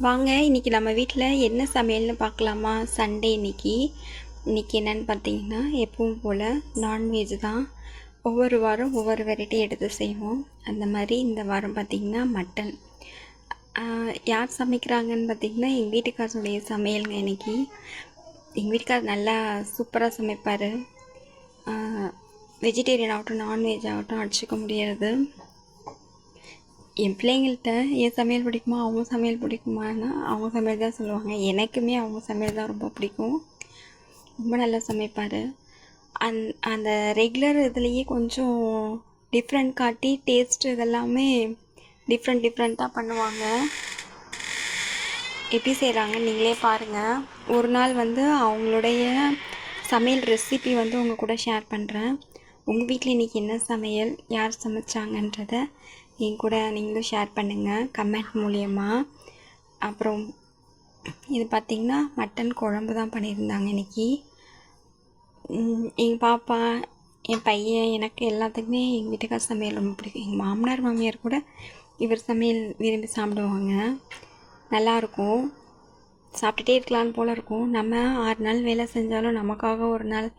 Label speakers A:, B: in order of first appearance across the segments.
A: வாங்க இன்றைக்கி நம்ம வீட்டில் என்ன சமையல்னு பார்க்கலாமா? சண்டே இன்றைக்கி என்னென்னு பார்த்தீங்கன்னா, எப்பவும் போல் நான்வெஜ் தான். ஒவ்வொரு வாரம் ஒவ்வொரு வெரைட்டி எடுத்து செய்வோம். அந்த மாதிரி இந்த வாரம் பார்த்திங்கன்னா மட்டன். யார் சமைக்கிறாங்கன்னு பார்த்திங்கன்னா, எங்கள் வீட்டுக்காரனுடைய சமையலுங்க இன்றைக்கி. எங்கள் வீட்டுக்கார் நல்லா சூப்பராக சமைப்பார். வெஜிடேரியன் ஆகட்டும் நான்வெஜ் ஆகட்டும் அடிச்சுக்க முடியாது. என் பிள்ளைங்கள்ட்ட என் சமையல் பிடிக்குமா அவங்க சமையல் பிடிக்குமான்னா அவங்க சமையல் தான் சொல்லுவாங்க. எனக்குமே அவங்க சமையல் தான் ரொம்ப பிடிக்கும். ரொம்ப நல்லா சமைப்பார். அந்த ரெகுலர் இதுலேயே கொஞ்சம் டிஃப்ரெண்ட் காட்டி டேஸ்ட் இதெல்லாமே டிஃப்ரெண்ட்டாக பண்ணுவாங்க. எப்படி செய்கிறாங்க நீங்களே பாருங்கள். ஒரு நாள் அவங்களுடைய சமையல் ரெசிபி உங்கள் கூட ஷேர் பண்ணுறேன். உங்கள் வீட்டில் இன்றைக்கி என்ன சமையல், யார் சமைச்சாங்கன்றதை என் கூட நீங்களும் ஷேர் பண்ணுங்கள் கமெண்ட் மூலயமா. அப்புறம் இது பார்த்திங்கன்னா மட்டன் குழம்பு தான் பண்ணியிருந்தாங்க இன்றைக்கி. எங்கள் பாப்பா, என் பையன், எனக்கு எல்லாத்துக்குமே எங்கள் வீட்டுக்கார சமையல் ரொம்ப பிடிக்கும். எங்கள் மாமனார் மாமியார் கூட இவர் சமையல் விரும்பி சாப்பிடுவாங்க. நல்லாயிருக்கும், சாப்பிட்டுட்டே இருக்கலான்னு போல் இருக்கும். நம்ம 6 நாள் வேலை செஞ்சாலும் நமக்காக ஒரு நாள்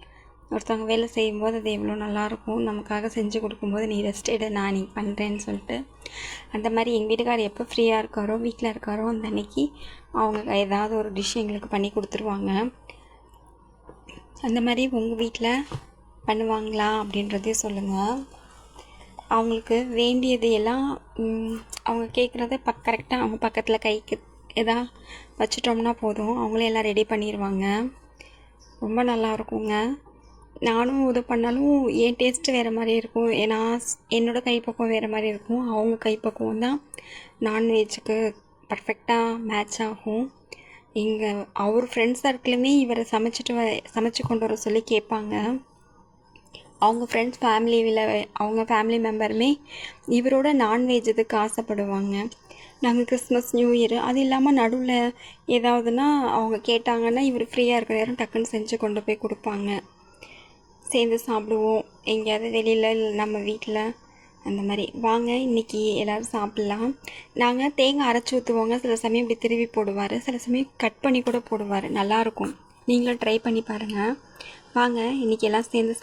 A: ஒருத்தவங்க வேலை செய்யும்போது அது எவ்வளோ நல்லாயிருக்கும். நமக்காக செஞ்சு கொடுக்கும்போது நீ ரெஸ்ட் எடு, நான் நீ பண்ணுறேன்னு சொல்லிட்டு. அந்த மாதிரி எங்கள் வீட்டுக்காரர் எப்போ ஃப்ரீயாக இருக்காரோ வீட்டில் இருக்காரோ அந்த அன்றைக்கி அவங்க ஏதாவது ஒரு டிஷ் எங்களுக்கு பண்ணி கொடுத்துருவாங்க. அந்த மாதிரி உங்கள் வீட்டில் பண்ணுவாங்களா அப்படின்றதையும் சொல்லுங்கள். அவங்களுக்கு வேண்டியது எல்லாம் அவங்க கேட்குறத கரெக்டாக அவங்க பக்கத்தில் கைக்கு எதாவது வச்சிட்டோம்னா போதும், அவங்களே எல்லாம் ரெடி பண்ணிடுவாங்க. ரொம்ப நல்லா இருக்குங்க. நானும் இது பண்ணாலும் என் டேஸ்ட்டு வேறு மாதிரி இருக்கும். ஏன்னா என்னோடய கைப்பக்குவம் வேறு மாதிரி இருக்கும். அவங்க கைப்பக்குவம் தான் நான்வெஜ்ஜுக்கு பர்ஃபெக்டாக மேட்ச் ஆகும். அவர் ஃப்ரெண்ட்ஸ் சர்க்கிளுமே இவரை சமைச்சு கொண்டு வர சொல்லி கேட்பாங்க. அவங்க ஃப்ரெண்ட்ஸ் ஃபேமிலியில் அவங்க ஃபேமிலி மெம்பருமே இவரோட நான்வெஜ் இதுக்கு ஆசைப்படுவாங்க. நாங்கள் கிறிஸ்மஸ் நியூ இயர் அது இல்லாமல் நடுவில் ஏதாவதுன்னா அவங்க கேட்டாங்கன்னா இவர் ஃப்ரீயாக இருக்கிற நேரம் டக்குன்னு செஞ்சு கொண்டு போய் கொடுப்பாங்க. சேர்ந்து சாப்பிடுவோம் எங்கேயாவது வெளியில் நம்ம வீட்டில் அந்த மாதிரி. வாங்க இன்றைக்கி எல்லோரும் சாப்பிட்லாம். நாங்கள் தேங்காய் அரைச்சி ஊற்றுவோங்க. சில சமயம் இப்படி திருவி போடுவார், சில சமயம் கட் பண்ணி கூட போடுவார். நல்லாயிருக்கும், நீங்களும் ட்ரை பண்ணி பாருங்கள். வாங்க இன்றைக்கி எல்லாம் சேர்ந்து